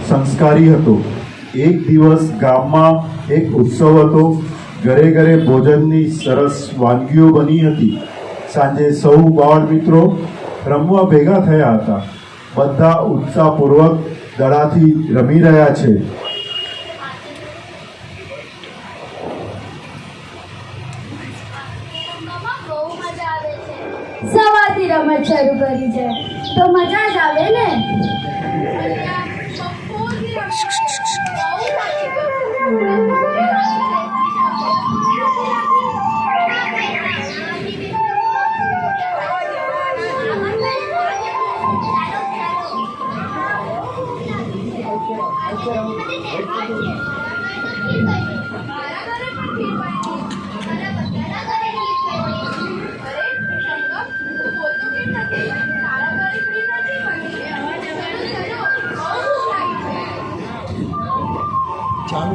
સંસ્કારી હતો. એક દિવસ ગામમાં એક ઉત્સવ હતો. ઘરે ઘરે ભોજનની સરસ વાનગીઓ બની હતી. સાંજે સૌ બાળ મિત્રો રમવા ભેગા થયા હતા. બધા ઉત્સાહપૂર્વક દડાથી રમી રહ્યા છે. સવારથી રમત શરૂ કરી છે તો મજા જ આવે ને.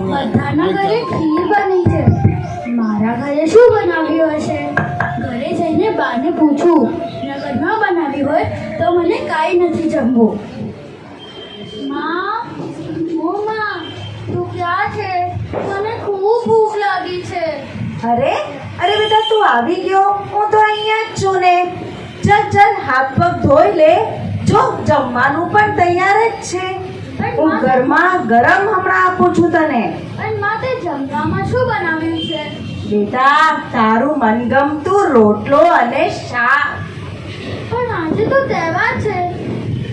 બધાના ઘરે ખીર બની છે. મારા ઘરે શું બનાવ્યું હશે? ઘરે જઈને બાને પૂછું. નગર ન બનાવી હોય તો મને કાંઈ નથી જમવું. માં, ઓ માં, તું ક્યાં છે? મને ખૂબ ભૂખ લાગી છે. અરે અરે બેટા, તું આવી ગયો. હું તો અહીંયા જ છું ને. ચલ ચલ, હાથ પગ ધોઈ લે. જો જમવાનું પણ તૈયાર જ છે. હું ગરમા ગરમ હમણાં આપું છું તને. પણ માં, તે જમવામાં શું બનાવ્યું છે? બેટા, તારું મનગમતું રોટલો અને શાક. પણ આજે તો તહેવાર છે.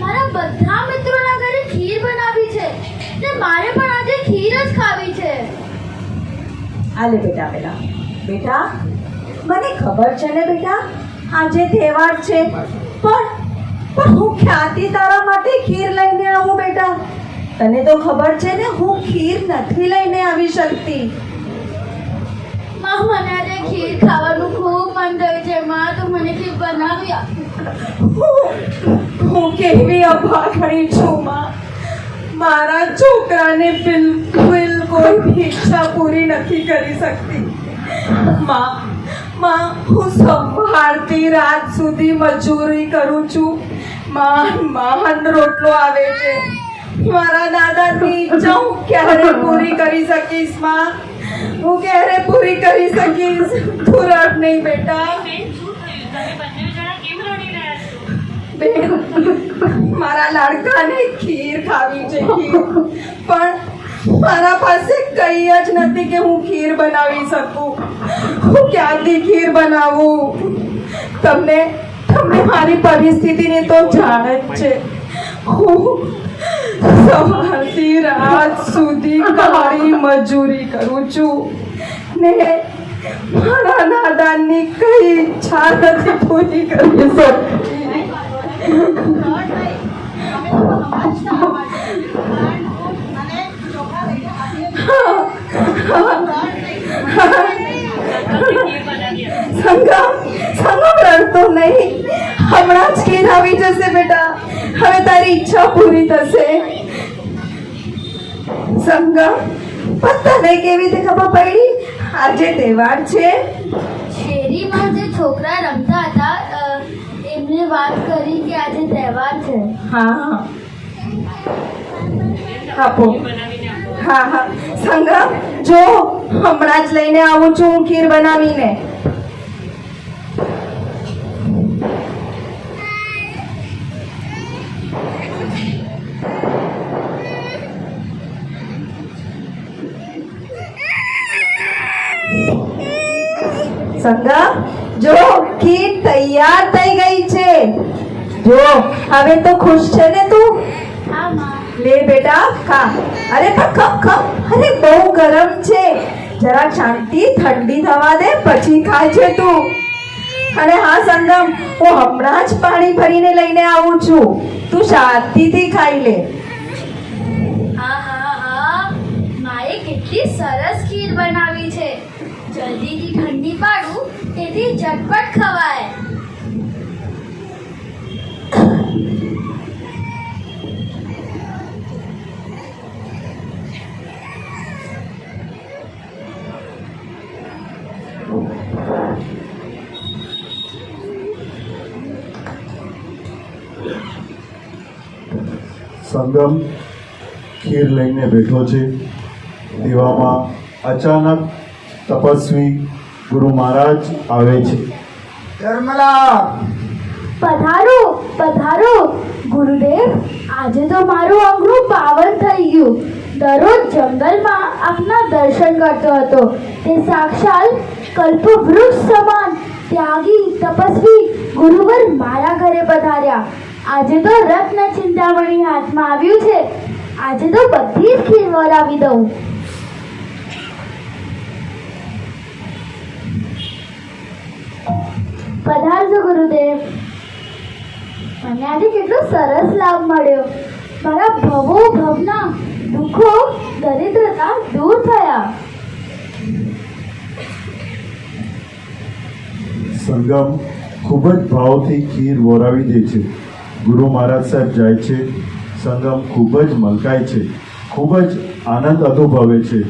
મારા બધા મિત્રોના ઘરે ખીર બનાવી છે ને મારે પણ આજે ખીર જ ખાવી છે. આલે બેટા, બેટા બેટા, મને ખબર છે ને બેટા, આજે તહેવાર છે. પણ હું ક્યાંથી તારા માટે ખીર લઈને આવું બેટા? તને તો ખબર છે ને, હું ખીર નથી લઈને આવી શકતી. માં, મને આજે ખીર ખાવાનું ખૂબ મન થયું છે. માં, તું મને ખીર બનાવી આપ. હું કેવી અભાગણી છું માં. મારા છોકરાને બિલકુલ કોઈ ઈચ્છા પૂરી નથી કરી શકતી. માં, હું સવારથી રાત સુધી મજૂરી કરું છું. માન રોટલો આવે છે. મારા દાદાની ઈચ્છા હું ક્યારે પૂરી કરી શકીશ માં? હું ક્યારે પૂરી કરી શકીશ? તું રડ નહીં બેટા. બેન, મારા લાડકાને ખીર ખાવી છે, ખીર. પણ મારા પાસે કંઈ જ નથી કે હું ખીર બનાવી શકું. હું ક્યાંથી ખીર બનાવું? તમને મારી પરિસ્થિતિની તો જાણ જ છે. હું સવારથી રાત સુધી કાળી મજૂરી કરું છું ને મારા દાદાની કઈ ઈચ્છા નથી પૂરી કરી શકતી. સંગમ રડતો નહીં. હમણાં જ ખીર આવી જશે બેટા. હવે તારી ઈચ્છા પૂરી થશે. સંગમ, તને કેવી રીતે ખબર પડી આજે તહેવાર છે? શેરીમાં જે છોકરા રમતા હતા એમને વાત કરી કે આજે તહેવાર છે. હા, આપો. હા, સંગમ, જો હમણાં જ લઈને આવું છું હું ખીર બનાવીને. સંગમ, જો ખીર તૈયાર થઈ ગઈ છે. જો હવે તો ખુશ છે ને તું? હા માં. લે બેટા, ખા. અરે પણ ખપ. અરે બહુ ગરમ છે. જરા શાંતિ ઠંડી થવા દે પછી ખાય તું. અને હા સંગમ, હું હમણાં જ પાણી ભરીને લઈને આવું છું. તું શાંતિથી ખાઈ લે. હા, માએ કેટલી સરસ ખીર બનાવી છે. જલ્દીથી ઠંડી પાડું તેથી ઝટપટ ખવાય. સંગમ, ખીર લઈને બેઠો છે તેવામાં અચાનક તપસ્વી ગુરુ મહારાજ આવે છે. ધર્મલા, પધારો પધારો ગુરુદેવ. આજે તો મારું આંગણું પાવન થઈ ગયું. દરરોજ જંગલમાં આપના દર્શન કરતો હતો. તે સાક્ષાત કલ્પવૃક્ષ સમાન ત્યાગી તપસ્વી ગુરુવર મારા ઘરે પધાર્યા. આજે તો રત્ન ચિંતામણી હાથમાં આવ્યું છે. આજે તો બધી જ ખીર વરાવી દઉં. પધારજો ગુરુદેવ. મને આજે કેટલો સરસ લાભ મળ્યો. મારા ભવો ભવના દુઃખો દરિદ્રતા દૂર થયા. સંગમ ખૂબ જ ભાવથી ખીર વોરાવી દે છે. ગુરુ મહારાજ સાહેબ જાય છે. સંગમ ખૂબ જ મલકાય છે, ખૂબ જ આનંદ અનુભવે છે.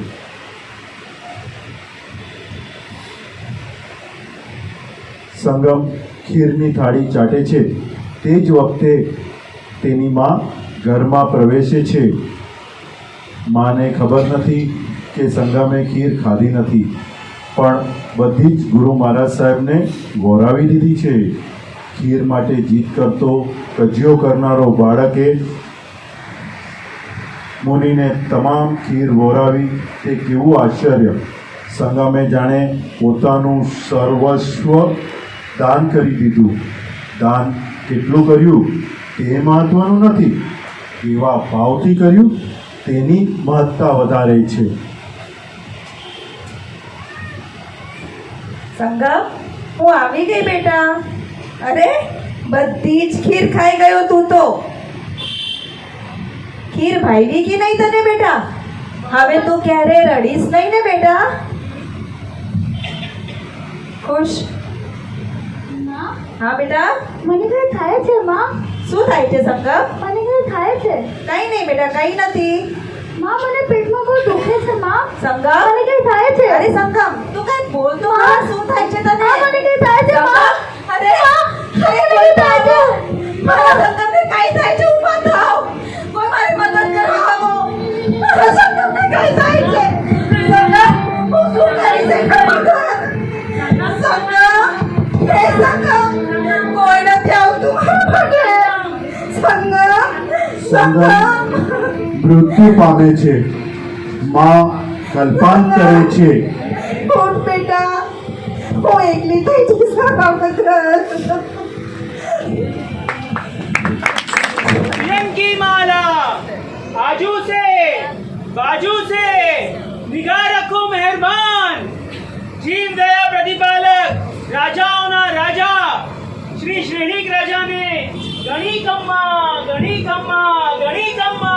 સંગમ ખીરની થાળી ચાટે છે તે જ વખતે તેની માં ઘરમાં પ્રવેશે છે. માને ખબર નથી કે સંગમે ખીર ખાધી નથી, પણ બધી જ ગુરુ મહારાજ સાહેબને વોરાવી દીધી છે. ખીર માટે જીદ કરતો કજિયો કરનારો બાળકે મુનિને તમામ ખીર વોરાવી તે કેવું આશ્ચર્ય! સંગમે જાણે પોતાનું સર્વસ્વ દાન કરી દીધું. દાન કેટલું કર્યું તે મહત્વનું નથી, કેવા ભાવથી કર્યું તેની મહત્તા વધારે છે. સંગમ, હું આવી ગઈ બેટા. અરે, બધી જ ખીર ખાઈ ગયો તું તો. ખીર ભાવી કે નહીં તને બેટા? હવે તું ક્યારે રડીશ નહીં ને બેટા? ખુશ? માં, હા બેટા. મને કંઈ થાય છે માં. શું થાય છે સંગમ? મને કંઈ થાય છે. કઈ નહીં બેટા, કઈ નથી. માં, મને પેટમાં કોઈ દુખે છે માં. સંગમ, મને કંઈ થાય છે. અરે સંગમ, તું કઈ બોલ તો ખરા. શું થાય છે તને? માં, મને કંઈ થાય છે માં. અરે અરે મને કંઈ થાય છે. મારા સંગમને કઈ થાય છે? ઊભા થાવ. કોઈ મારી મદદ કરવા આવો. મારા સંગમને કઈ થાય છે? સંગમ, હું શું કરી શકું? સંગમ, હે સંગમ, કોઈ નથી આવતું મારા માટે. સંગમ, સંગમ મૃત્યુ પામે છે. માં કલ્પાંત કરે છે. ઉઠ બેટા, હું એકલી થઈ જઈશ આ વખત. प्रेम की माला आजू से बाजू से निगाह रखो मेहरबान. जीव दया प्रतिपालक राजाओना राजा श्री श्रेणिक राजा ने गणी कम्मा गणी कम्मा गणी कम्मा.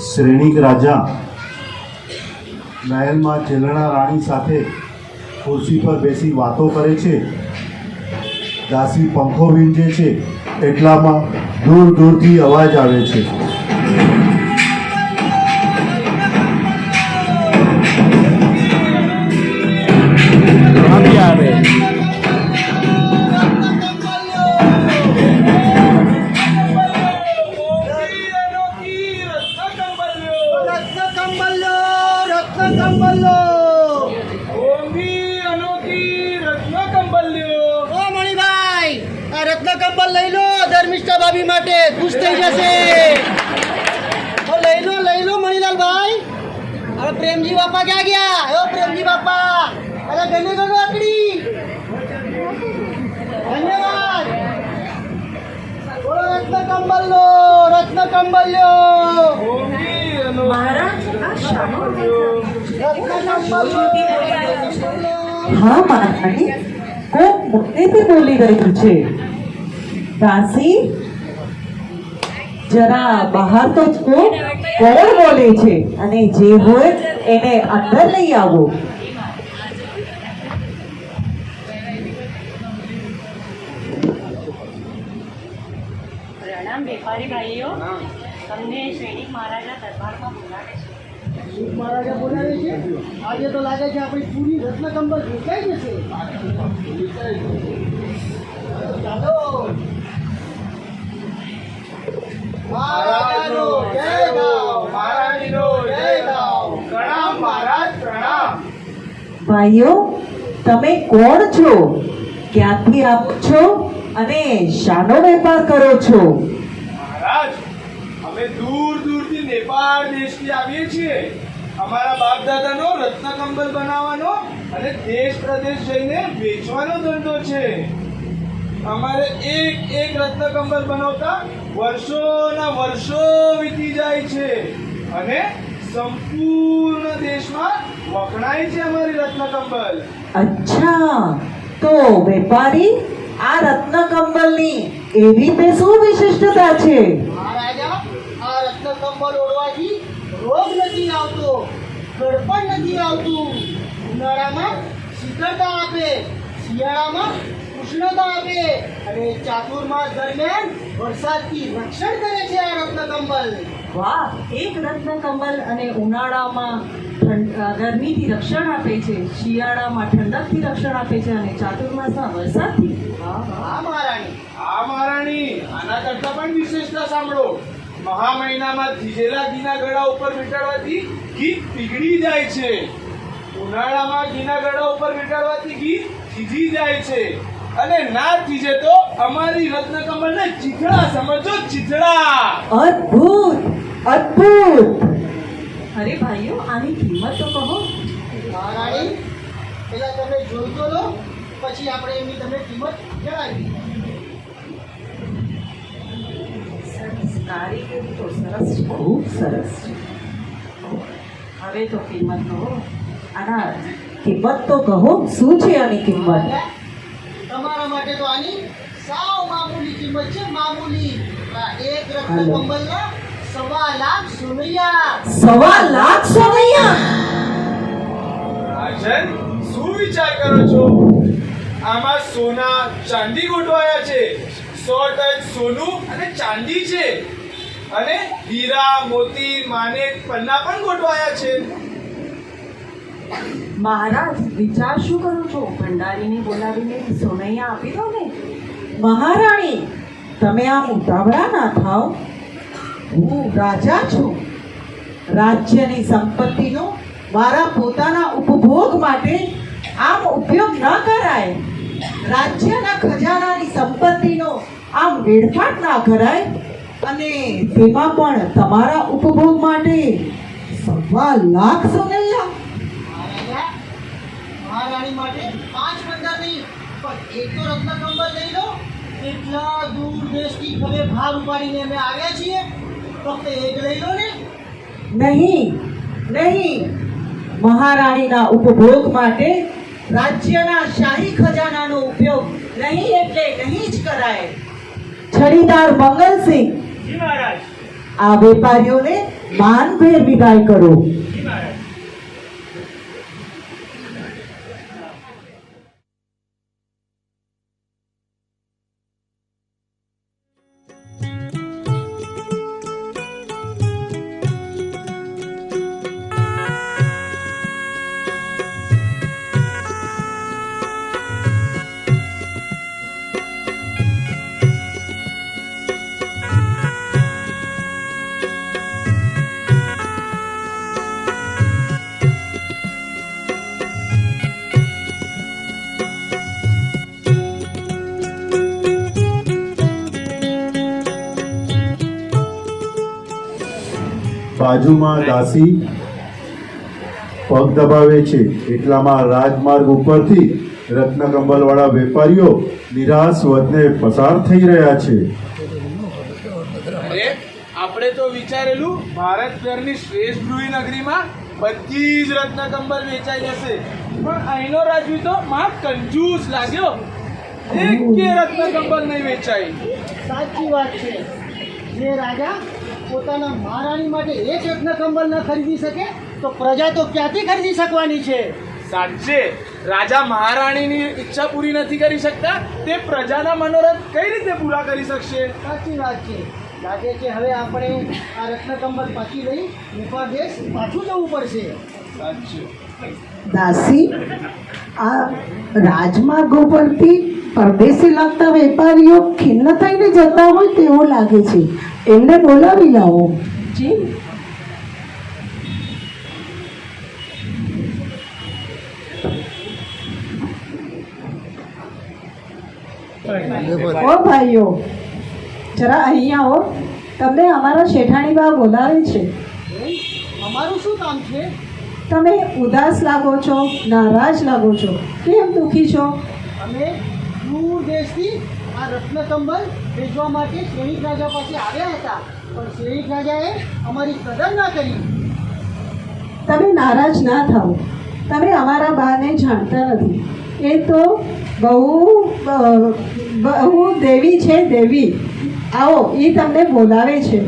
શ્રેણિક રાજા મહેલમાં ચેલણા રાણી સાથે ખુરશી પર બેસી વાતો કરે છે. દાસી પંખો વીંજે છે. એટલામાં દૂર દૂરથી અવાજ આવે છે. રત્નકંબલ લઈ લો ધર્મિષ્ઠા ભાભી માટે, ખુશ થઈ જશે. લઈ લો મણીલાલભાઈ. હવે પ્રેમજી બાપા ક્યાં ગયા? હો પ્રેમજી બાપા, અરે ગને ગનો આકડી. ધન્યવાદ. બોલો રત્નકંબલ લો, રત્નકંબલ લો. મહારાજ, આ શાનો રત્નકંબલ લો. હા મહારાણી, કોક મોટેથી બોલી રહ્યું છે. દાસી, જરા બહાર તો જુઓ, કોણ બોલે છે, અને જે હોય એને અંદર લઈ આવો. પ્રણામ વેપારી ભાઈઓ. તમને શ્રેણિક મહારાજા દરબારમાં બોલાવે છે. મહારાજા બોલાવે છે. આજે તો લાગે છે આપણી પૂરી રત્નકંબલ વેચાઈ જશે. ચાલો મહારાજનો જય ગાઓ, મહારાણીનો જય ગાઓ. પ્રણામ મહારાજ, પ્રણામ. ભાઈઓ, તમે કોણ છો, ક્યાંથી આવો છો અને શાનો વેપાર કરો છો? મહારાજ, અમે દૂર દૂરથી નેપાળ દેશથી આવીએ છીએ. અમારા બાપ દાદાનો રત્નકંબલ બનાવવાનો અને દેશ પ્રદેશ જઈને વેચવાનો ધંધો છે. અમારે એક રત્નકંબલ બનાવતા વર્ષોના વર્ષો વીતી જાય છે અને સંપૂર્ણ દેશમાં વખણાય છે અમારી રત્નકંબલ. અચ્છા, તો વેપારી, આ રત્નકંબલની એવી તે શું વિશિષ્ટતા છે? મહારાજા, આ રત્નકંબલ ઓઢવાથી રોગ નથી આવતો, ગળપણ નથી આવતું. ઉનાળામાં શીતળતા આપે, શિયાળામાં ઉષ્ણતા આપે અને ચાતુર્માસ દરમિયાન વરસાદથી રક્ષણ કરે છે આ રત્નકંબલ. વાહ, એક રત્નકંબલ અને ઉનાળામાં ગરમીથી રક્ષણ આપે છે, શિયાળામાં ઠંડકથી રક્ષણ આપે છે અને ચાતુર્માસમાં વરસાદથી. હા મહારાણી. આ મહારાણી, આના કરતા પણ વિશેષતા સાંભળો. મહા મહિનામાં થીજેલા ઘીના ગળા ઉપર વીંટાળવાથી ઘી પીગળી જાય છે. ઉનાળામાં ઘીના ગળા ઉપર વીંટાળવાથી ઘી થીજી જાય છે અને ના થીજે તો અમારી રત્નકમલને ચીથડા સમજો, ચીથડા. અદ્ભુત, અદ્ભુત. અરે ભાઈઓ, આની કિંમત તો કહો. મહારાણી, પેલા તમે જોઈ તો લો, પછી આપણે એમની તમને કિંમત જણાવી. સરસ, કારીગરી તો સરસ છે, ખૂબ સરસ છે. હવે તો કિંમત કહો. આના કિંમત તો કહો, શું છે આની કિંમત? તમારા માટે તો આની સાવ મામૂલી કિંમત છે, મામૂલી. આ એક રત્નકંબલના 1.25 લાખ સોનૈયા. 1.25 લાખ સોનૈયા? રાજન, શું વિચાર કરો છો? આમાં સોના ચાંદી ગોઠવાયા છે. 100 ટન સોનું અને ચાંદી છે અને હીરા, મોતી, માણેક, પન્ના પણ ગોઠવાયા છે. મહારાજ, વિચાર શું કરો છો? ભંડારીને બોલાવીને સોનૈયા આપી દો ને. મહારાણી, તમે આમ ઉતાવળા ના થાવ. હું રાજા છું. રાજ્યની સંપત્તિનો મારા પોતાના ઉપભોગ માટે આમ ઉપયોગ ન કરાય. રાજ્યના ખજાનાની સંપત્તિનો આમ વેડફાટ ના કરાય. અને તેમાં પણ તમારા ઉપભોગ માટે 1.25 લાખ સોનૈયા. મહારાજા, મહારાણી માટે 5 પંદર નહીં, પણ એક તો રત્નકંબલ લઈ લો. એટલા દૂર દેશથી ખભે ભાર ઉપાડીને અમે આવ્યા છીએ, ફક્ત એક લઈ લો ને. નહીં, નહીં. મહારાણીના ઉપભોગ માટે રાજ્યના શાહી ખજાનાનો ઉપયોગ નહીં એટલે નહીં જ કરાય. છડીદાર મંગલસિંહ, જી મહારાજ, આ વેપારીઓને માનભેર વિદાય કરો. જી મહારાજ. બાજુમાં દાસી પગ દબાવે છે એટલામાં રાજમાર્ગ ઉપરથી રત્નકંબલ વાળા વેપારીઓ નિરાશ વધને પસાર થઈ રહ્યા છે. અરે, આપણે તો વિચારેલું ભારત શહેરની શ્રેષ્ઠ ગૃહી નગરીમાં બધી જ રત્નકંબલ વેચાઈ જશે, પણ અહીંનો રાજવી તો માં કંજૂસ લાગ્યો. એક કે રત્નકંબલ નહીં વેચાઈ. સાચી વાત છે. જે રાજા પોતાના મહારાણી માટે એક રત્નકંબલ ન ખરીદી શકે તો પ્રજા તો ક્યાંથી ખરીદી શકવાની છે? સાચે રાજા મહારાણીની ઈચ્છા પૂરી નથી કરી શકતા, તે પ્રજાના મનોરથ કઈ રીતે પૂરા કરી શકશે? સાચી વાત છે. લાગે છે હવે આપણે આ રત્નકંબલ પાછી લઈ નેપાળ દેશ પાછું જવું પડશે. સાચું. દાસી, આ રાજમાર્ગો પરથી પરદેશી લાગતા વેપારીઓ ખિન્ન થઈને જતા હોય તેવું લાગે છે. એમને બોલાવી લાવો. જી. ઓ ભાઈઓ, જરા અહીંયા આવો. તમને અમારા શેઠાણી બા બોલાવે છે. અમારું શું કામ છે? તમે ઉદાસ લાગો છો, નારાજ લાગો છો. કેમ દુઃખી છો? અમે દૂર દેશથી આ રત્નકંબલ વેચવા માટે શ્રેણિક રાજા પાસે આવ્યા હતા, પણ શ્રેણિક રાજાએ અમારી કદર ના કરી. તમે નારાજ ના થાઓ. તમે અમારા બાને જાણતા નથી. એ તો બહુ દેવી છે, દેવી. આવો, એ તમને બોલાવે છે.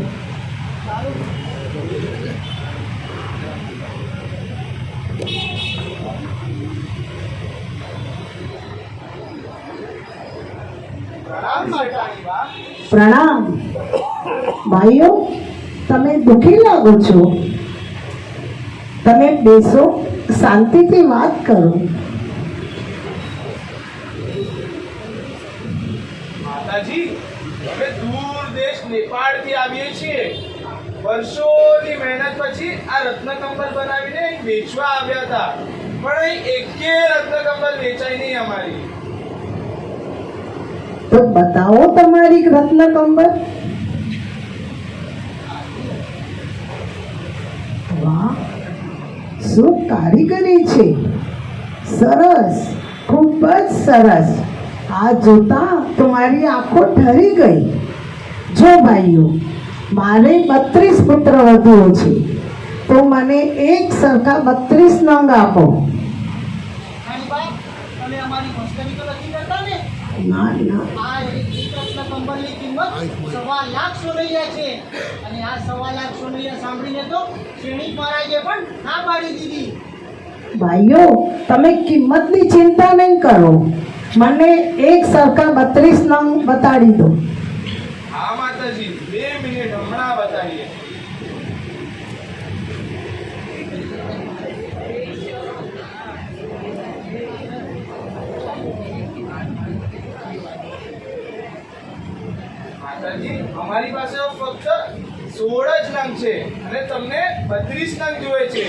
પ્રણામ. ભાઈઓ, તમે દુઃખી લાગો છો. તમે બેસો, શાંતિથી વાત કરો. માતાજી, અમે દૂર દેશ નેપાળથી આવીએ છીએ. વર્ષોની મહેનત પછી આ રત્નકંબલ બનાવીને વેચવા આવ્યા હતા, પણ અહીં એકે રત્નકંબલ વેચાય નહીં અમારી. તો બતાવો તમારી રત્નકંબલ. વાહ, શું કારીગરી છે! સરસ, ખૂબ જ સરસ. આ જોતા તમારી આંખો ઠરી ગઈ. જો ભાઈઓ, મારે 32 પુત્ર વધુઓ છે, તો મને એક સરખા 32 નંગ આપો. રાણીબા, તમે અમારી મસ્કરી તો નથી કરતા ને? ના ના, આ એક રત્નકંબલની કિંમત 1.25 લાખ સોનૈયા છે, અને આ 1.25 લાખ સોનૈયા સાંભળીને તો શ્રેણિક મહારાજે પણ ના પાડી દીધી. ભાઈઓ, તમે કિંમતની ચિંતા નહીં કરો. મને એક સરખા 32 નંગ બતાડી દો. હા માતાજી, 2 મિનિટ, હમણાં બતાવીએ. માતાજી, અમારી પાસે ફક્ત 16 જ નંગ છે અને તમને 32 નંગ જોઈએ છે.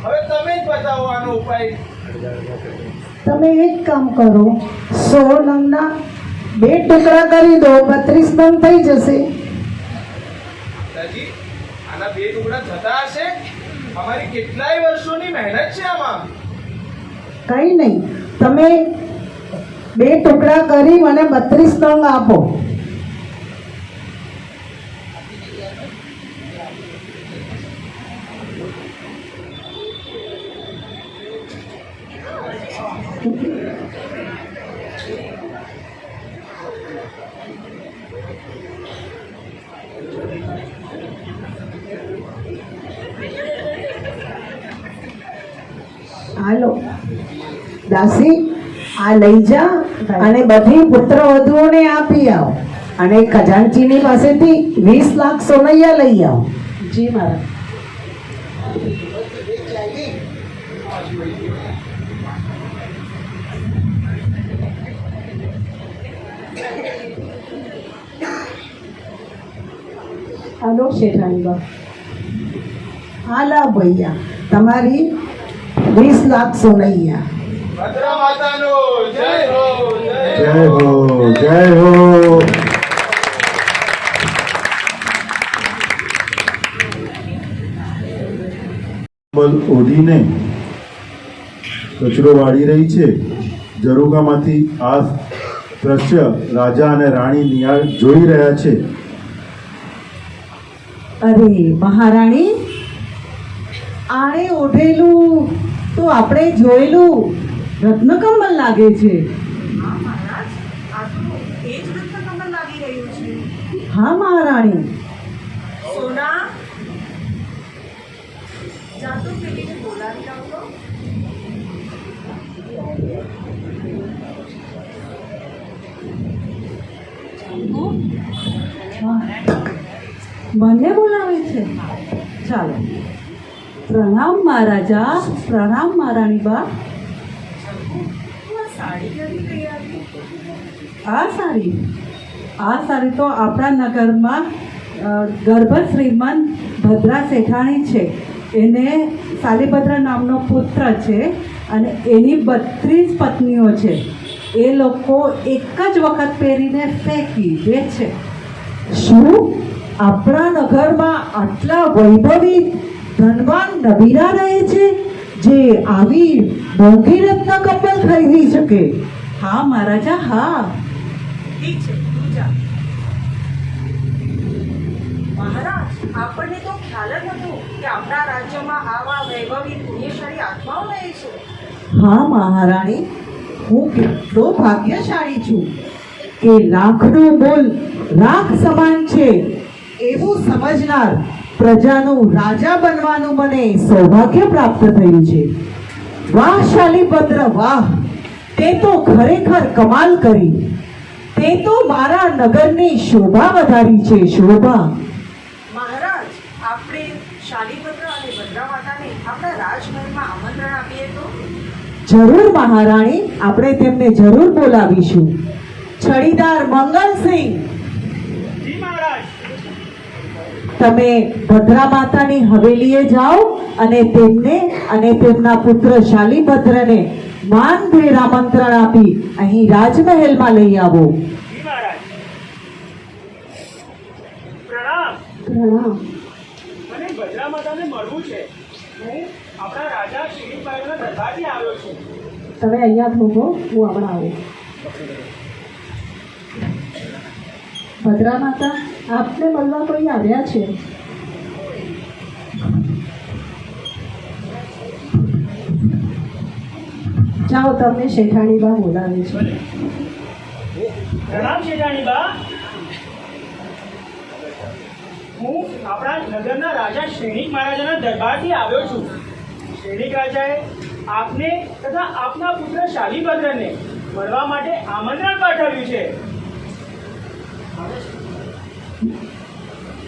હવે તમે જ બતાવો આનો ઉપાય. તમે એક કામ કરો, 16 નંગના 2 ટુકડા કરી દો, 32 નંગ થઈ જશે. માતાજી, આના 2 ટુકડા થતા હશે? અમારી કેટલાય વર્ષોની મહેનત છે આમાં. કંઈ નહીં, તમે 2 ટુકડા કરી મને 32 નંગ આપો. હાલો દાસી, આ લઈ જા અને બધી પુત્ર વધુઓને આપી આવો, અને ખજાનચીની પાસેથી 20 લાખ સોનૈયા લઈ આવો. જી મારા. હાલો શેઠાણી બા, હાલા ભૈયા, તમારી 20 લાખ સોનૈયા. ભદ્રા માતાનો જય હો, જય હો, જય હો. ઓઢીને કચરો વાળી રહી છે. ઝરૂખામાંથી આ દ્રશ્ય રાજા અને રાણી જોઈ રહ્યા છે. અરે મહારાણી, આણે ઓઢેલું તો આપણે જોયેલું રત્નકમલ લાગે છે. હા મહારાણી. સોના, જાતો પેલીને બોલાવી લાવો તો. મને બોલાવે છે. ચાલો. પ્રણામ મહારાજા, પ્રણામ મહારાણી બા. સાડી ક્યાંથી લઈ આવી? આ સાડી તો આપણા નગરમાં ગર્ભ શ્રીમંત ભદ્રા શેઠાણી છે. એને શાલીભદ્ર નામનો પુત્ર છે અને એની 32 પત્નીઓ છે. એ લોકો એક જ વખત પહેરીને ફેંકી દે છે. શું આપણા નગરમાં આટલા વૈભવી ધનવાન નબીરા રહે છે જે આવી મોંઘી રત્ન કંબલ ખરીદી શકે? હા મહારાજા, હા. ઠીક છે, તું જા. મહારાજ, આપણને તો ખ્યાલ જ નહોતો કે આપણા રાજ્યમાં આવા વૈભવી પુણ્યશાળી આત્માઓ રહે છે. હા મહારાણી, હું કેટલો ભાગ્યશાળી છું કે લાખનો બોલ લાખ સમાન છે એવું સમજનાર પ્રજાનું રાજા બનવાનું મને સૌભાગ્ય પ્રાપ્ત થયું છે. વાહ શાલીભદ્ર વાહ, તે તો ખરેખર કમાલ કરી. તે તો મારા નગરની શોભા વધારી છે, શોભા. મહારાજ, આપણે શાલીભદ્ર અને ભદ્રા માતાને આપણા રાજમહેલમાં આમંત્રણ આપીએ તો? જરૂર મહારાણી, આપણે તેમને જરૂર બોલાવીશું. છડીદાર મંગલસિંહ, જી મહારાજ. તમે ભદ્રા માતાની હવેલીએ જાઓ અને તેમને અને તેમના પુત્ર શાલીભદ્રને માનભેર આમંત્રણ આપી અહીં રાજમહેલમાં લઈ આવો. જી મહારાજ. પ્રણામ. પ્રણામ. મને ભદ્રા માતાને મળવું છે. હું આપણા રાજા શ્રીભાઈના દરબારથી આવ્યો છું. તમે અહીંયા થોભો, હું હમણાં આવું. ભદ્રા માતા, આપને મળવા કોઈ આવ્યા છે? જાઓ, તમને શેઠાણી બા બોલાવે છે. પ્રણામ શેઠાણી બા. હું આપણા નગરના રાજા શ્રેણિક મહારાજાના દરબારથી આવ્યો છું. શ્રેણિક રાજાએ આપને તથા આપના પુત્ર શાલીભદ્રને મળવા માટે આમંત્રણ પાઠવ્યું છે.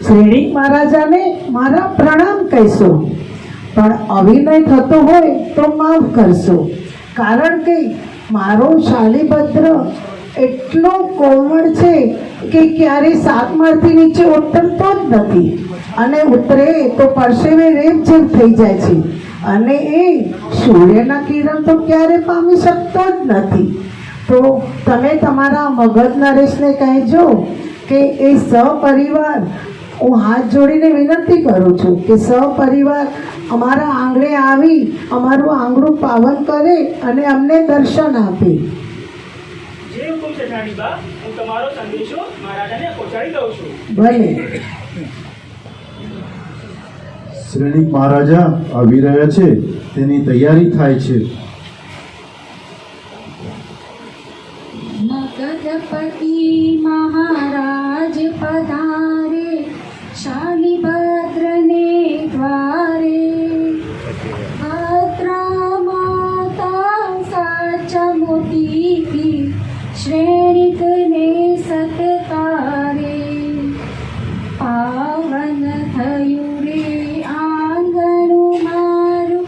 શ્રેણિક મહારાજાને મારા પ્રણામ કહેશો, પણ અવિનય થતો હોય તો માફ કરશો, કારણ કે મારો શાલીભદ્ર એટલો કોમળ છે કે ક્યારે 7 માળથી નીચે ઉતરતો જ નથી, અને ઉતરે તો પરસેવે રેપ જેમ થઈ જાય છે, અને એ સૂર્યના કિરણ તો ક્યારે પામી શકતો જ નથી. તો તમે તમારા મગજ નરેશને કહેજો કે એ સપરિવાર, હું હાથ જોડીને વિનંતી કરું છું કે સપરિવાર અમારા આંગણે આવી અમારું આંગણું પાવન કરે અને અમને દર્શન આપે. જે હુકમ શેઠાણી બા, હું તમારો સંદેશો મહારાજાને પહોંચાડી દઉં છું. ભલે. શ્રેણિક મહારાજા આવી રહ્યા છે, તેની તૈયારી થાય છે. મગધપતિ મહારાજ પધારે, શાલીભદ્રને દ્વારે. ભદ્રા માતા સાચા મોતીથી શ્રેણિકને સત્કારે. પાવન થયું રે આંગણું મારું,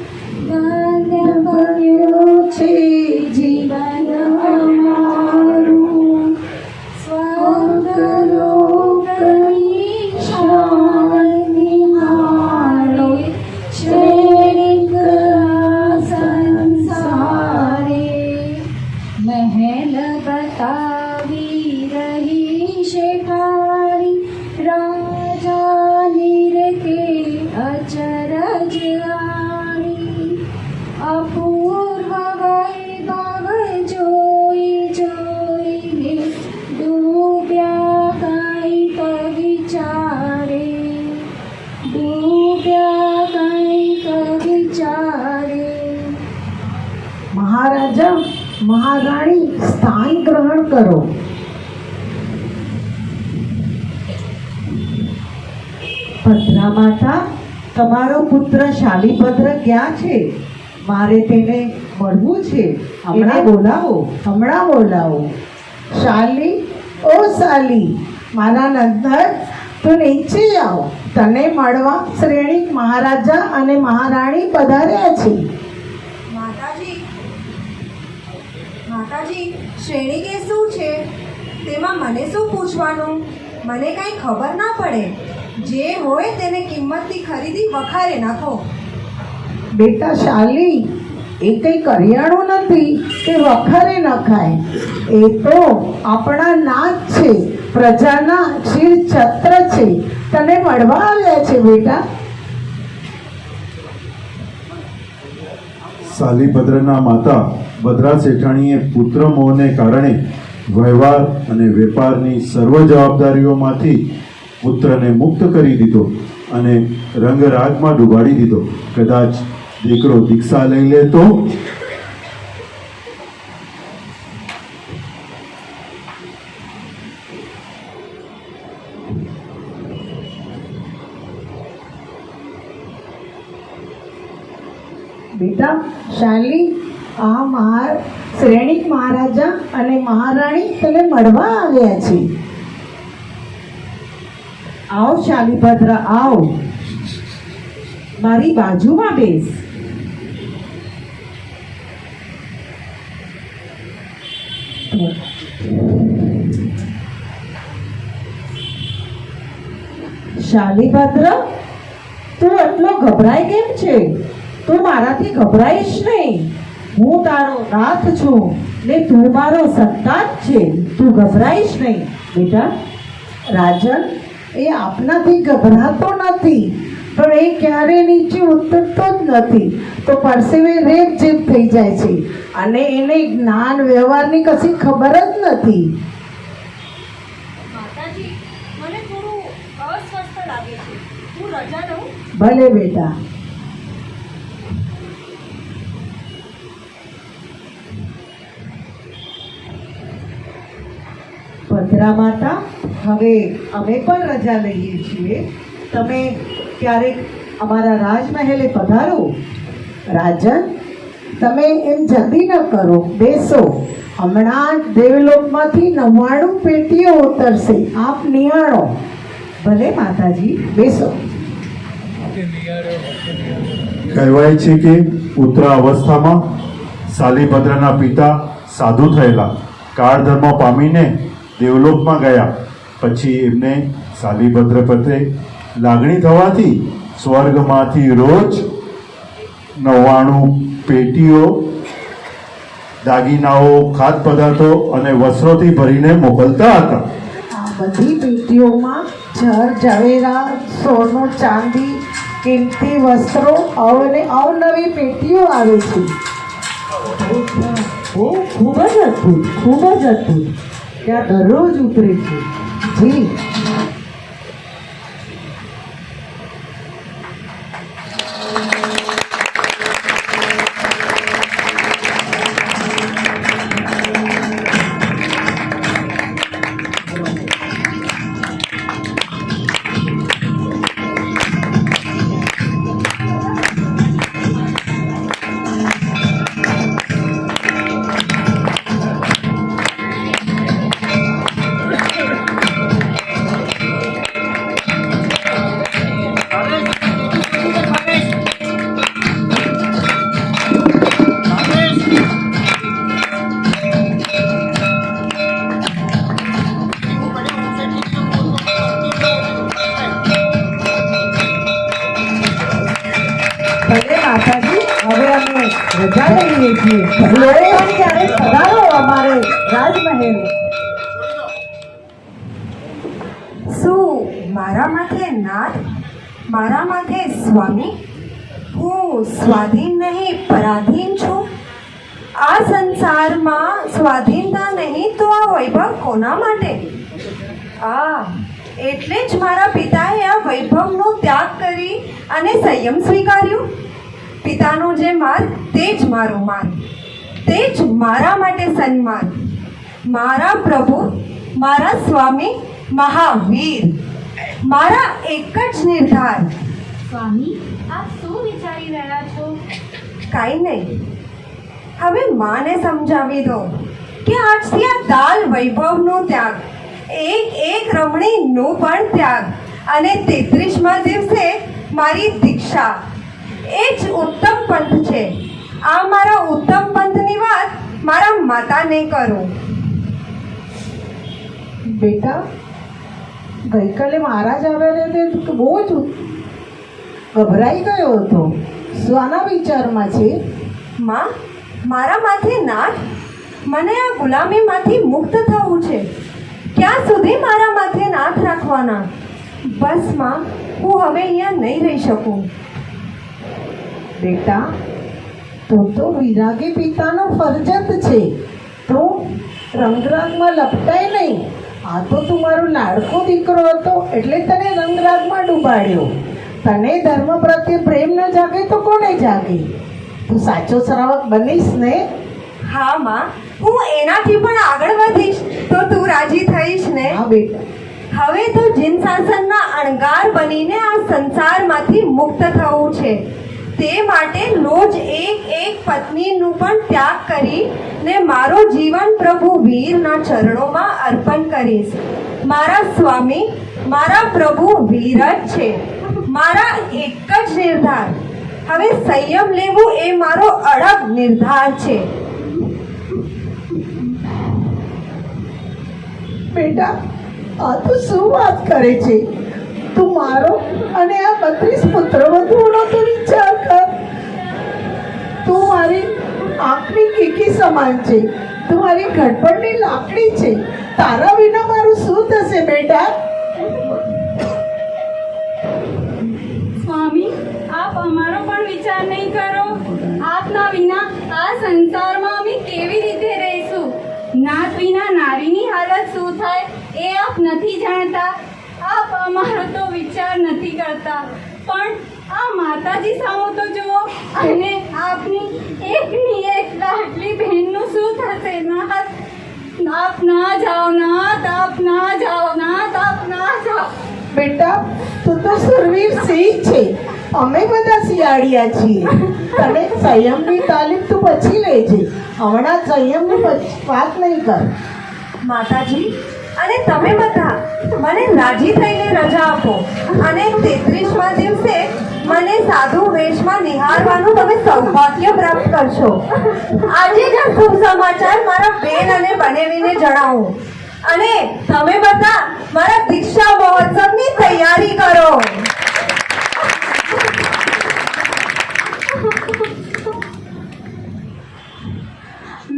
ધન્ય બન્યું છે જીવન અમારું. સ્વર્ગલોકની શાન નિહાળે, શ્રેણિક સંસારે. મહેલ બતાવી રહી શેઠાણી, રાજા નિરખે અચરજ આણી. અપૂર્વ વૈભવ જોઈ જોઈને ડૂબ્યા કંઈક વિચારે, ડૂબ્યા કંઈક વિચારે. મહારાજા, મહારાણી, સ્થાન ગ્રહણ કરો. ભદ્રા માતા, તમારો પુત્ર શાલીભદ્ર ક્યાં છે? મારે તેને મળવું છે. હમણાં બોલાવો. હમણાં બોલાવો. શાલી, ઓ શાલી, મારા નંદર, તું નીચે આવ. તને મળવા શ્રેણિક મહારાજા અને મહારાણી પધાર્યા છે. માતાજી, માતાજી શ્રેણી કે શું છે તેમાં મને શું પૂછવાનું? મને કાંઈ ખબર ના પડે. જે હોય તેને કિંમતથી ખરીદી વખારે નાખો. બેટા શાલી, એ કંઈ કરિયાણું નથી કે વખારે નખાય. એ તો આપણા નાથ છે, પ્રજાના ક્ષીર છત્ર છે. તને મળવા આવ્યા છે બેટા. શાલીભદ્રના માતા ભદ્રા શેઠાણીએ પુત્ર મોહને કારણે વ્યવહાર અને વેપારની સર્વ જવાબદારીઓમાંથી પુત્રને મુક્ત કરી દીધો અને રંગરાગમાં ડૂબાડી દીધો. કદાચ દીકરો દીક્ષા લઈ લે તો બેટા શાલી, આ શ્રેણીક મહારાજા અને મહારાણી તને મળવા આવ્યા છે. આવ શાલીભદ્ર, આવ, મારી બાજુમાં બેસ. શાલીભદ્ર, તું એટલો ગભરાય કેમ છે? તું મારાથી ગભરાઈશ નહીં. હું તારો નાથ છું ને તું મારો સંતાન છે. તું ગભરાઈશ નહીં બેટા. રાજન, એ આપનાથી ગભરાતો નથી, પણ એ ક્યારે નીચે ઉતરતો જ નથી, તો પરસેવે રેપ જેપ થઈ જાય છે અને એને જ્ઞાન વ્યવહારની કશી ખબર જ નથી. માતાજી, મને થોડું અસ્વસ્થ લાગે છે. હું રજા લઉં? ભલે બેટા. ભદ્રા માતા, હવે અમે પણ રજા લઈએ છીએ. તમે ક્યારેક અમારા રાજમહેલે પધારો. રાજન, તમે એમ જલ્દી ન કરો, બેસો. હમણાં જ દેવલોકમાંથી 99 પેટીઓ ઉતરશે, આપ નિહાળો. ભલે માતાજી, બેસો. કહેવાય છે કે પુત્ર અવસ્થામાં શાલીભદ્રના પિતા સાધુ થયેલા, કાળ ધર્મ પામીને દેવલોકમાં ગયા. પછી એમને શાલીભદ્ર પ્રત્યે લાગણી થવાથી સ્વર્ગમાંથી રોજ 99 પેટીઓ દાગીનાઓ, ખાદ્ય પદાર્થો અને વસ્ત્રોથી ભરીને મોકલતા હતા. આ બધી પેટીઓમાં જર ઝવેરા, સોનું ચાંદી, કિંમતી વસ્ત્રો અને અવનવી પેટીઓ આવે છે. ખૂબ જ અદ્ભુત, ખૂબ જ અદ્ભુત. ત્યાં દરરોજ ઉતરે છે. જી. ભલે માતાજી, હવે અમે રજા લઈએ છીએ. ભલે પણ ક્યારેક પધારો અમારે રાજમહેલ. શું મારા માથે નાથ, મારા માથે સ્વામી? હું સ્વાધીન નહીં, પરાધીન છું. આ સંસારમાં સ્વાધીનતા નહીં તો આ વૈભવ કોના માટે? એટલે જ મારા પિતાએ આ વૈભવનો ત્યાગ કરી અને સંયમ સ્વીકાર્યું. પિતાનો જે માર્ગ તે જ મારો માર્ગ, તે જ મારા માટે સન્માન. મારા પ્રભુ, મારા સ્વામી મહાવીર, મારા એક જ નિર્ધાર. સ્વામી, આપ શું વિચારી રહ્યા છો? કાંઈ નહીં. હવે માને સમજાવી દો કે આજથી આ દાલ વૈભવનો ત્યાગ, એક રમણીનો પણ ત્યાગ અને 33મા દિવસે મારી દીક્ષા, એ જ ઉત્તમ પંથ છે. આ મારા ઉત્તમ પંથની વાત મારા માતાને કરો. બેટા ગઈકાલે મહારાજ આવ્યા ને તે બહુ જ ગભરાઈ ગયો હતો. શાના વિચારમાં છે? માં, મારા માથે નાથ? મને આ ગુલામીમાંથી મુક્ત થવું છે. ક્યાં સુધી મારા માથે નાથ રાખવાના? બસ માં, હું હવે અહીંયા નહીં રહી શકું. બેટા તું તો વિરાગી પિતાનો ફરજંદ છે, તો રંગરાગમાં લપટાય નહીં. આ તો તું મારો લાડકો દીકરો હતો એટલે તને રંગરાગમાં ડૂબાડ્યો. તને ધર્મ પ્રત્યે પ્રેમ ન જાગે તો કોને જાગે? તું સાચો શ્રાવક બનીશ ને? હા માં, હું એનાથી પણ આગળ વધીશ તો તું રાજી થઈશ ને? હા બેટા. હવે તો જીન શાસનના અણગાર બનીને આ સંસારમાંથી મુક્ત થવું છે. તે માટે રોજ એક પત્નીનું પણ ત્યાગ કરી ને મારો જીવન પ્રભુ વીરના ચરણોમાં અર્પણ કરીશ. મારા સ્વામી મારા પ્રભુ વીર જ છે. મારા એક જ નિર્ધાર, હવે સંયમ લેવું એ મારો અડગ નિર્ધાર છે. બેટા આ તો શું વાત કરે છે? તું મારો અને આ 32 પુત્રવધુઓનો તો વિચાર કર. તું મારી આંખની કીકી સમાન છે. તું મારી ઘડપણની લાકડી છે. તારા વિના મારું શું થશે બેટા? સ્વામી, આપ અમારો પણ વિચાર નહીં કરો. આપના વિના આ સંસારમાં અમે કેવી રીતે રહીશું? નાથ વિના નારીની હાલત શું થાય એ આપ નથી જાણતા. આપ અમારો તો વિચાર નથી કરતા. પણ આ માતાજી સામો તો જુઓ, અને આપની એકની એક લાડલી બહેનનું શું થશે? નાથ, આપ ના જાઓ નાથ, આપ ના જાઓ નાથ, આપ ના જાઓ. બેટા તું તો સુરવીર સિંહ છે. અમે બધા શિયાળિયા છીએ. તને સંયમની તાલીમ તું પછી લેજે. હમણાં સંયમની વાત નહીં કર. માતાજી અને તમે બધા મને રાજી થઈને રજા આપો અને 33મા દિવસે મને સાધુ વેશમાં નિહાળવાનું તમે સૌભાગ્ય પ્રાપ્ત કરશો. આજે જ આ શુભ સમાચાર મારા બેન અને બનેવીને જણાવું અને તમે બધા મારા દીક્ષા મહોત્સવની તૈયારી કરો.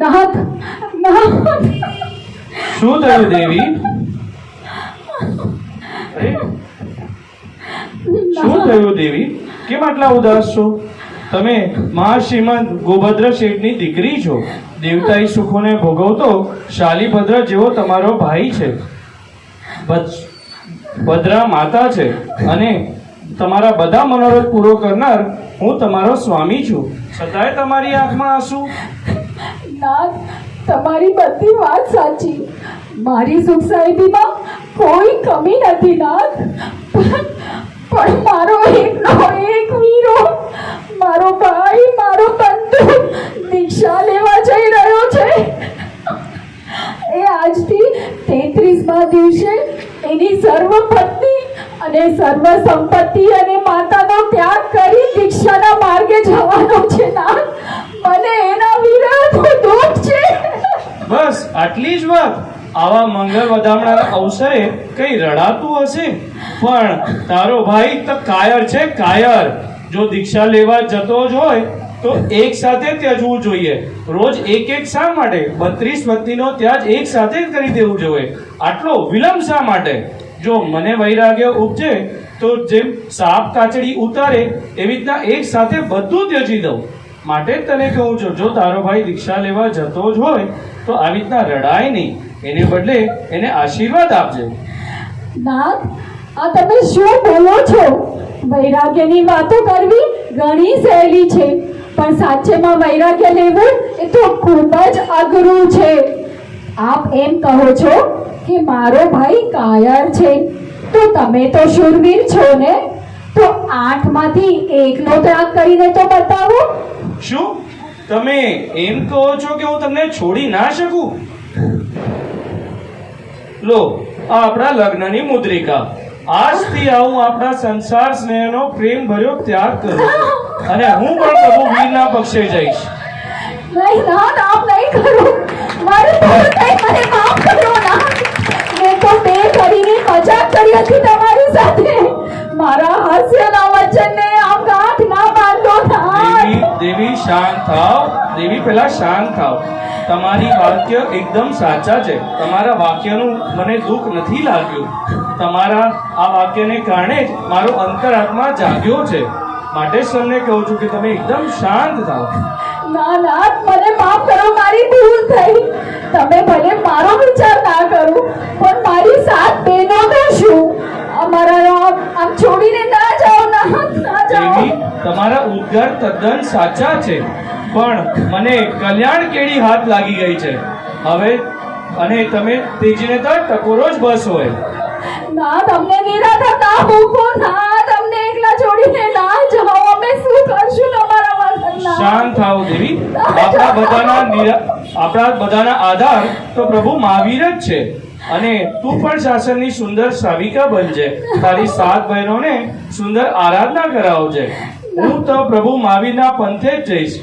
નાથ, નાથ, શું થયું દેવી? અરે, શું થયું દેવી? કેમ આટલા ઉદાસ છો? તમે મહાશ્રીમંત ગોભદ્ર શેઠની દીકરી છો. દેવતાઈ સુખોને ભોગવતો શાલીભદ્ર જેવો તમારો ભાઈ છે. ભદ્રા માતા છે અને તમારા બધા મનોરથ પૂરો કરનાર હું તમારો સ્વામી છું. છતાંય તમારી આંખમાં આંસુ. નાથ, તમારી બધી વાત સાચી. મારી સુખ સાહેબીમાં કોઈ કમી નથી નાથ. પણ મારો એકનો એક વીરો, મારો ભાઈ, મારો બંધુ દીક્ષા લેવા જઈ રહ્યો છે. એ આજથી 33મા દિવસે એની સર્વ પત્ની અને સર્વ સંપત્તિ અને માતાનો ત્યાગ કરી દીક્ષાના માર્ગે જવાનો છે નાથ. મને એના વિરુદ્ધ દુઃખ છે. બસ આટલી જ વાત? આવા મંગળ વધામણાના અવસરે કઈ રડાતું હશે? પણ તારો ભાઈ તો કાયર છે, કાયર. જો દીક્ષા લેવા જતો જ હોય તો એક સાથે ત્યજવું જોઈએ. રોજ એક શા માટે? 32 પત્નીનો ત્યાજ એક સાથે જ કરી દેવું જોઈએ. આટલો વિલંબ શા માટે? જો મને વૈરાગ્ય ઉપજે તો જેમ સાપ કાચડી ઉતારે એવી રીતના એક સાથે બધું ત્યજી દઉં. માટે જ તને કહું છું, જો તારો ભાઈ દીક્ષા લેવા જતો જ હોય તો આવી રીતના રડાય નહીં. એને બદલે એને આશીર્વાદ આપજે. નાથ, આ તમે શું બોલો છો? વૈરાગ્યની વાતો કરવી ઘણી સહેલી છે, પણ સાચેમાં વૈરાગ્ય લેવું એ તો ખૂબ જ અઘરું છે. આપ એમ કહો છો કે મારો ભાઈ કાયર છે, તો તમે તો શૂરવીર છો ને? તો 8માંથી એકનો ત્યાગ કરીને તો બતાવો. શું તમે એમ કહો છો કે હું તમને છોડી ના શકું? લો, આ આપણા લગ્નની મુદ્રિકા. આજથી હું આપણા સંસાર સ્નેહનો પ્રેમ ભર્યો ત્યાગ કરું છું અને હું પણ પ્રભુ વીરના પક્ષે જઈશ. નહીં નાથ, આપ નહીં કરો. મારી ભૂલ થઈ, મને માફ કરો નાથ. મેં તો બે કરીને મજાક કરી હતી તમારી સાથે. મારા હાસ્યના વચનને આપ ગાંઠ ના બાંધો નાથ. દેવી શાંત થાવ. દેવી પહેલા શાંત થાવ. તમારી વાક્ય એકદમ સાચા છે. તમારા વાક્યનું મને દુઃખ નથી લાગ્યું. તમારા આ વાક્યને કારણે જ મારો અંતરાત્મા જાગ્યો છે. માટે જ તમને કહું છું કે તમે એકદમ શાંત થાવ. ના નાથ, મને માફ કરો, મારી ભૂલ થઈ. તમે ભલે મારો વિચાર ના કરો, પણ મારી સાત બહેનો તો શું? અમારા આમ છોડીને ના જાઓ નાથ, ના જાઓ. દેવી તમારા ઉદ્ગાર તદ્દન સાચા છે, પણ મને કલ્યાણ કેળી હાથ લાગી ગઈ છે હવે, અને તમે તેજીને તો ટકોરો જ બસ હોય. ના, તમને નિરાધા ના મૂકો ના, તમને એકલા છોડીને ના જાઓ. અમે શું કરશું તમારા વચનના? શાંત થાઓ દેવી. આપણા બધાના આધાર તો પ્રભુ મહાવીર જ છે, અને તું પણ શાસનની સુંદર શ્રાવિકા બનજે. તારી સાત બહેનોને સુંદર આરાધના કરાવજે. હું તો પ્રભુ મહાવીરના પંથે જ જઈશ.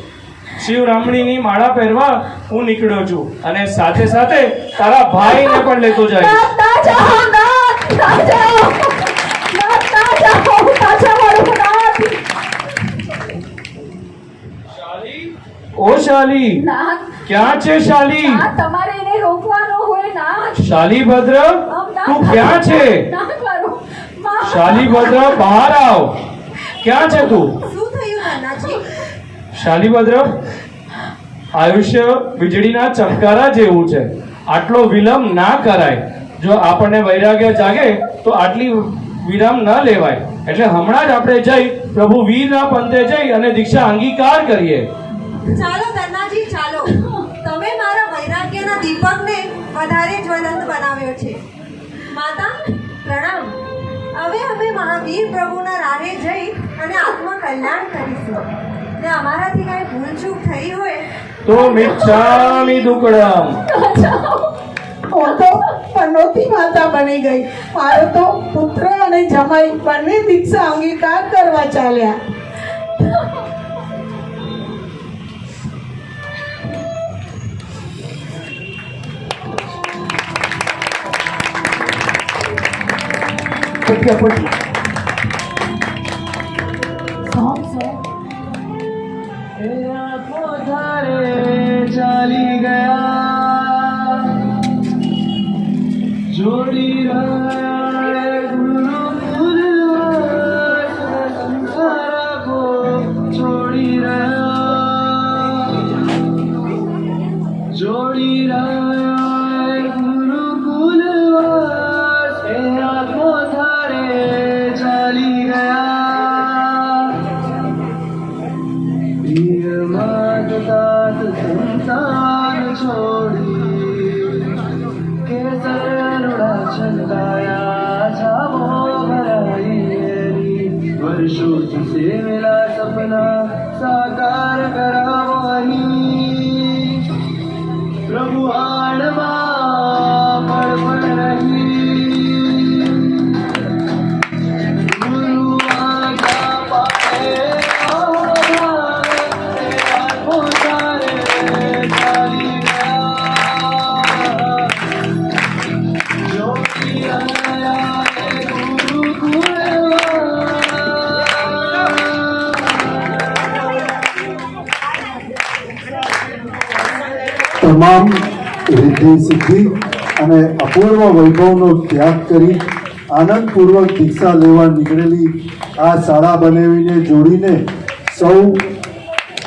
શિવ રામણીની માળા પહેરવા હું નીકળ્યો છું, અને સાથે સાથે તારા ભાઈને પણ લેતો જઈશ. ના જાઓ, ના જાઓ, ના જાઓ, પાછા વળો નાથ. ઓ શાલી, નાથ, ક્યાં છે શાલી? નાથ, તમારે એને રોકવાનો હોય નાથ. શાલી ભદ્ર, તું ક્યાં છે? ના કરો. શાલી ભદ્ર, બહાર આવ. ક્યાં છે તું? શું થયું નાનાજી? શાલી ભદ્ર, આયુષ્ય વીજળીના ચમકારા જેવું છે. આટલો વિલંબ ના કરાય. જો આપણને વૈરાગ્ય જાગે તો આટલી વિરામ ન લેવાય. એટલે હમણાં જ આપણે જઈ પ્રભુ વીરના પંથે જઈ અને દીક્ષા અંગીકાર કરીએ. ચાલો ધનાજી, ચાલો. તમે મારા વૈરાગ્યના દીપકને વધારે જ્વલંત બનાવ્યો છે. માતા પ્રણામ. હવે અમે મહાવીર પ્રભુના રાહે જઈ અને આત્મ કલ્યાણ કરીશું. ને અમારાથી કાંઈ ભૂલચૂક થઈ હોય તો મિચ્છામિ દુક્કડમ. હું તો પનોતી માતા બની ગઈ. મારો તો પુત્ર અને જમાઈ બંને દીક્ષા અંગીકાર કરવા ચાલ્યા. ચાલી ગયા જોડી રહ્યા ગુરુકુલ સંસાર કો છોડી રહ્યા જોડી રહ્યા ગુરુકુલ આત્મો ધારે ચાલી ગયા પ્રિય માતા સંતાન છોડી કેસર અરુણા છલકાયા છાવો ભરાઈ વર્ષો से मिला सपना साकार करावो અહીં પ્રભુ આડમાં પડપડ રહી ગુરુ આજ્ઞા પાડે તમામ રિદ્ધિ સિદ્ધિ અને અપૂર્વ વૈભવનો ત્યાગ કરી આનંદપૂર્વક દીક્ષા લેવા નીકળેલી આ શાળા બનાવીને જોડીને સૌ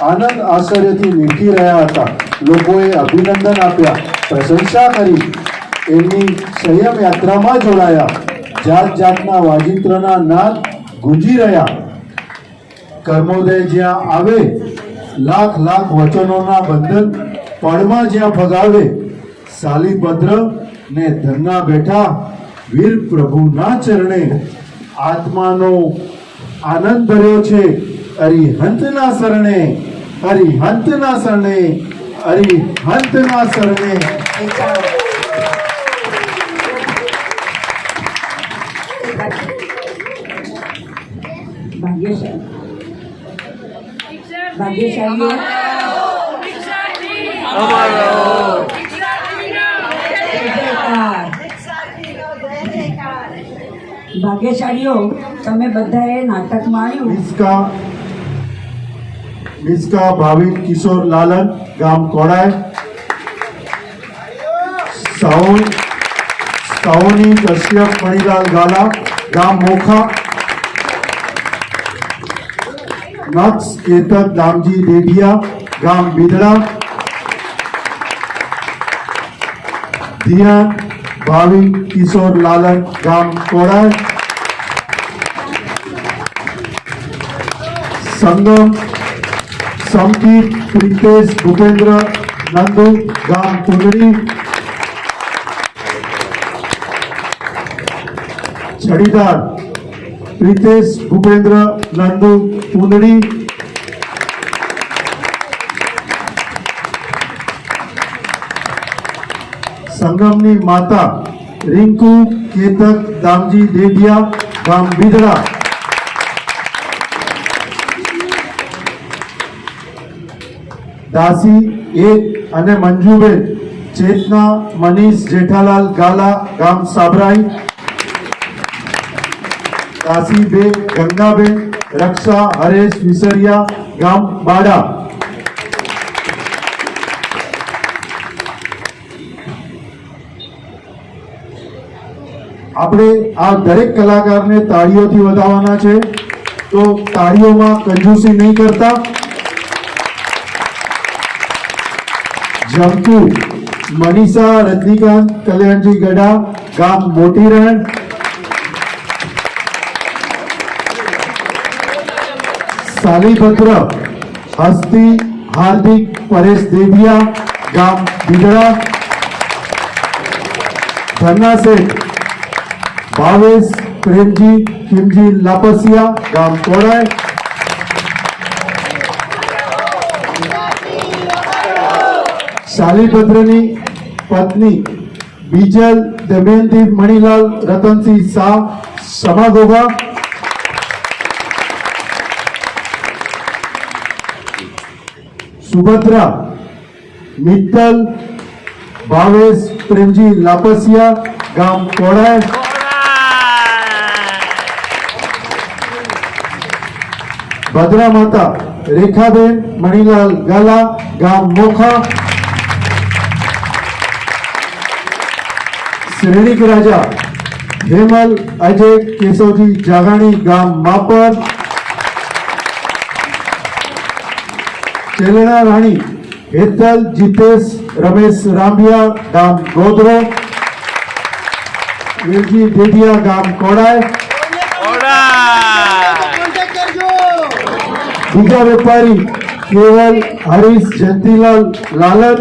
આનંદ આશ્ચર્યથી નીકળી રહ્યા હતા. લોકોએ અભિનંદન આપ્યા, પ્રશંસા કરી, એમની સંયમ યાત્રામાં જોડાયા. જાત જાતના વાજિંત્રના નાદ ગુંજી રહ્યા. કર્મોદય જ્યાં આવે, લાખ લાખ વચનોના બંધન પળમાં જ્યાં ફગાવે, શાલીભદ્ર ને ધન્ના બેઠા વીર પ્રભુના ચરણે આત્માનો આનંદ ભર્યો છે. અરિહંતના શરણે, અરિહંતના શરણે, અરિહંતના શરણે. ભાગ્યશાળી ભાગ્યશાળીઓ, તમે બધાએ નાટક માણ્યું. મિસ્કા ભાવિન કિશોર લાલન ગામ કોડાય, સાઓની કશ્યપ મણિલાલ ગાલા ગામ મોખા, નક્ષ કેતક દામજી દેઢિયા ગામ બિદડા, ધ્યાન ભાવિન કિશોર લાલન ગામ કોડાય, સંગમ સમકીર પ્રિતેશ ભૂપેન્દ્ર નંદુ ગામ કુંડળી, છડીદાર પ્રિતેશ ભૂપેન્દ્ર નંદુ કુંડળી, સંગમની માતા રિંકુ કેતક દામજી દેડિયા ગામ બિદડા, દાસી એક અને મંજુબેન ચેતના મનીષ જેઠાલાલ ગાલા ગામ સાબરાઈ, દાસી બે ગંગાબેન રક્ષા હરેશ વિસરિયા ગામ બાડા, આપણે આ દરેક કલાકારને તાળીઓથી વધાવવાના છે, તો તાળીઓમાં કંજૂસી નહીં કરતા. જમતુ મનીષા રજનીકાંત કલ્યાણજી ગઢા ગામ મોટી રણ, સાલીભદ્ર હસ્તી હાર્દિક પરેશ દેવિયા ગામ બિદડા, ધરના શેઠ ભાવેશ પ્રેમજી ખીમજી લાપસિયા ગામ કોડાય, શાલીભદ્રની પત્ની બીજલ દમયંતી મણિલાલ રતનસિંહ શાહ સમાગોગા, સુભદ્રા મિત્તલ ભાવેશ પ્રેમજી લાપસિયા ગામ કોડાય, ભદ્રા માતા રેખાબેન મણિલાલ ગાલા ગામ મોખા, શ્રેણીક રાજા હેમલ અજય કેશવજી જાગાણી ગામ માપર, ચેલણા રાણી હેતલ જીતેશ રમેશ રામભિયા ગામ ગોધરો, વેરજી દેડિયા ગામ કોડાય, બીજા વેપારી કેવલ હરીશ જયંતિલાલ લાલન,